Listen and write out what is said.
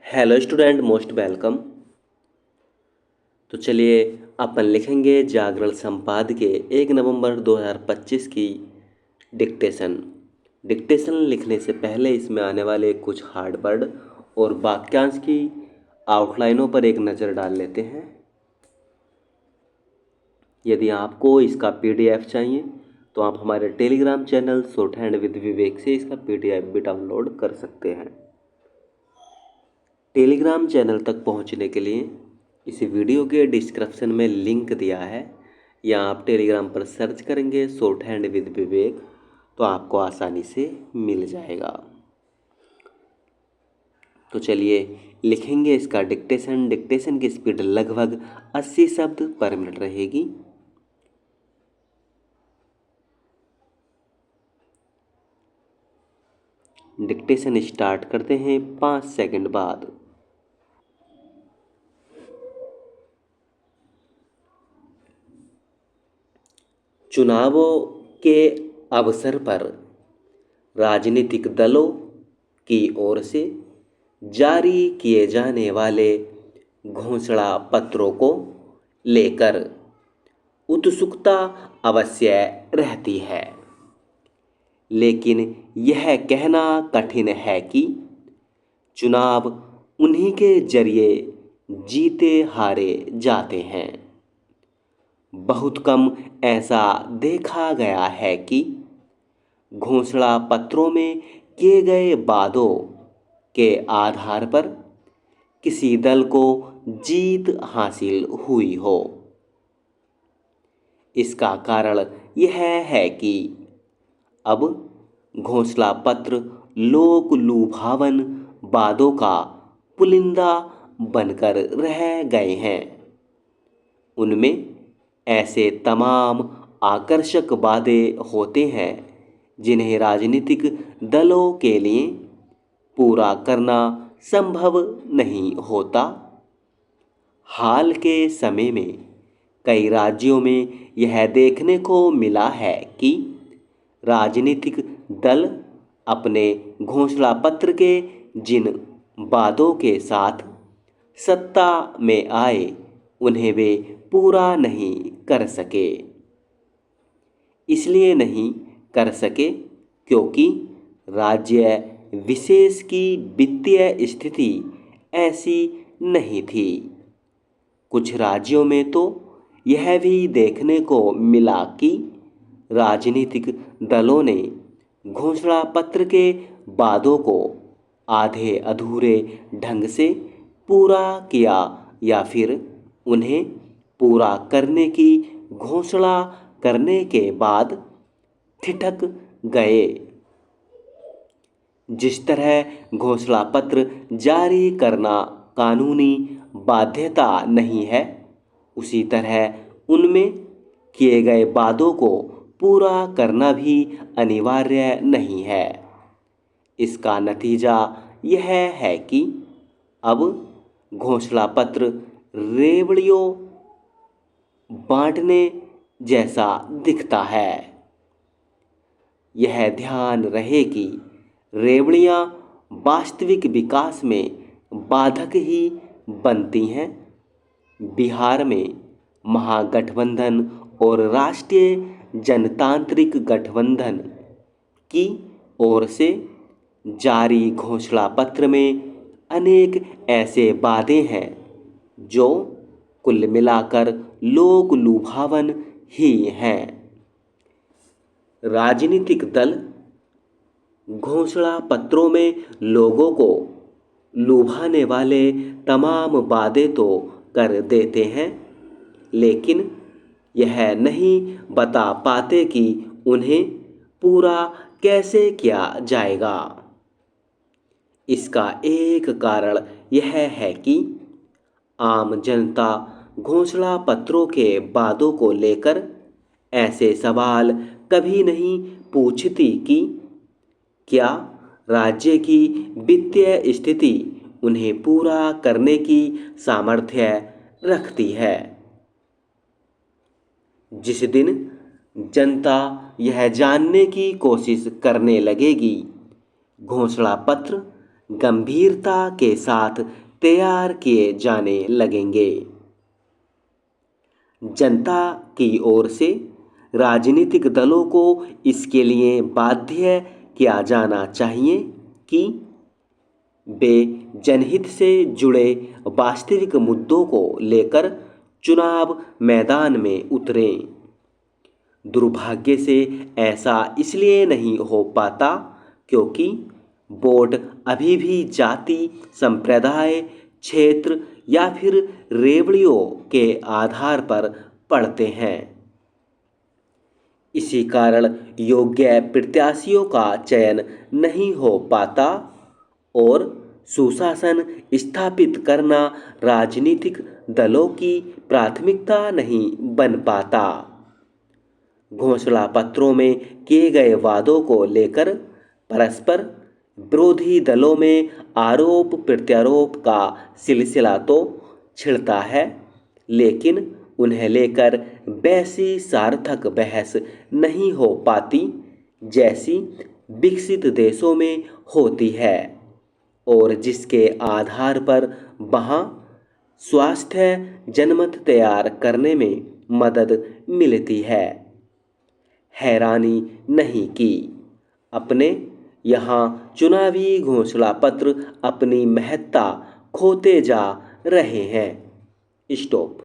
Hello student, most welcome. तो चलिए अपन लिखेंगे जागरण संपादकीय 1 नवंबर 2025 की डिक्टेशन। डिक्टेशन लिखने से पहले इसमें आने वाले कुछ हार्ड वर्ड और वाक्यांश की आउटलाइनों पर एक नज़र डाल लेते हैं। यदि आपको इसका पीडीएफ चाहिए तो आप हमारे Telegram channel shorthand with Vivek से इसका पीडीएफ भी डाउनलोड कर सकते हैं। टेलीग्राम चैनल तक पहुंचने के लिए इस वीडियो के डिस्क्रिप्शन में लिंक दिया है, या आप टेलीग्राम पर सर्च करेंगे शॉर्ट हैंड विद विवेक तो आपको आसानी से मिल जाएगा। तो चलिए लिखेंगे इसका डिक्टेशन। डिक्टेशन की स्पीड लगभग 80 शब्द पर मिनट रहेगी। डिक्टेशन स्टार्ट करते हैं 5 सेकंड बाद। चुनावों के अवसर पर राजनीतिक दलों की ओर से जारी किए जाने वाले घोषणा पत्रों को लेकर उत्सुकता अवश्य रहती है, लेकिन यह कहना कठिन है कि चुनाव उन्हीं के जरिए जीते हारे जाते हैं। बहुत कम ऐसा देखा गया है कि घोषणा पत्रों में किए गए वादों के आधार पर किसी दल को जीत हासिल हुई हो। इसका कारण यह है कि अब घोषणा पत्र लोक लुभावन वादों का पुलिंदा बनकर रह गए हैं। उनमें ऐसे तमाम आकर्षक वादे होते हैं जिन्हें राजनीतिक दलों के लिए पूरा करना संभव नहीं होता। हाल के समय में कई राज्यों में यह देखने को मिला है कि राजनीतिक दल अपने घोषणा पत्र के जिन वादों के साथ सत्ता में आए उन्हें वे पूरा नहीं कर सके। इसलिए नहीं कर सके क्योंकि राज्य विशेष की वित्तीय स्थिति ऐसी नहीं थी। कुछ राज्यों में तो यह भी देखने को मिला कि राजनीतिक दलों ने घोषणा पत्र के वादों को आधे अधूरे ढंग से पूरा किया या फिर उन्हें पूरा करने की घोषणा करने के बाद ठिठक गए। जिस तरह घोषणा पत्र जारी करना कानूनी बाध्यता नहीं है, उसी तरह उनमें किए गए वादों को पूरा करना भी अनिवार्य नहीं है। इसका नतीजा यह है कि अब घोषणा पत्र रेवड़ियों बांटने जैसा दिखता है। यह ध्यान रहे कि रेवड़ियां वास्तविक विकास में बाधक ही बनती हैं। बिहार में महागठबंधन और राष्ट्रीय जनतांत्रिक गठबंधन की ओर से जारी घोषणा पत्र में अनेक ऐसे वादे हैं जो कुल मिलाकर लोक लुभावन ही हैं। राजनीतिक दल घोषणा पत्रों में लोगों को लुभाने वाले तमाम वादे तो कर देते हैं, लेकिन यह नहीं बता पाते कि उन्हें पूरा कैसे किया जाएगा। इसका एक कारण यह है कि आम जनता घोषणा पत्रों के वादों को लेकर ऐसे सवाल कभी नहीं पूछती कि क्या राज्य की वित्तीय स्थिति उन्हें पूरा करने की सामर्थ्य रखती है। जिस दिन जनता यह जानने की कोशिश करने लगेगी घोषणा पत्र गंभीरता के साथ तैयार किए जाने लगेंगे। जनता की ओर से राजनीतिक दलों को इसके लिए बाध्य किया जाना चाहिए कि वे जनहित से जुड़े वास्तविक मुद्दों को लेकर चुनाव मैदान में उतरें। दुर्भाग्य से ऐसा इसलिए नहीं हो पाता क्योंकि वोट अभी भी जाति, संप्रदाय, क्षेत्र या फिर रेवड़ियों के आधार पर पड़ते हैं। इसी कारण योग्य प्रत्याशियों का चयन नहीं हो पाता और सुशासन स्थापित करना राजनीतिक दलों की प्राथमिकता नहीं बन पाता। घोषणा पत्रों में किए गए वादों को लेकर परस्पर विरोधी दलों में आरोप प्रत्यारोप का सिलसिला तो छिड़ता है, लेकिन उन्हें लेकर वैसी सार्थक बहस नहीं हो पाती जैसी विकसित देशों में होती है और जिसके आधार पर वहाँ स्वास्थ्य जनमत तैयार करने में मदद मिलती है। हैरानी नहीं कि अपने यहाँ चुनावी घोषणा पत्र अपनी महत्ता खोते जा रहे हैं। स्टॉप।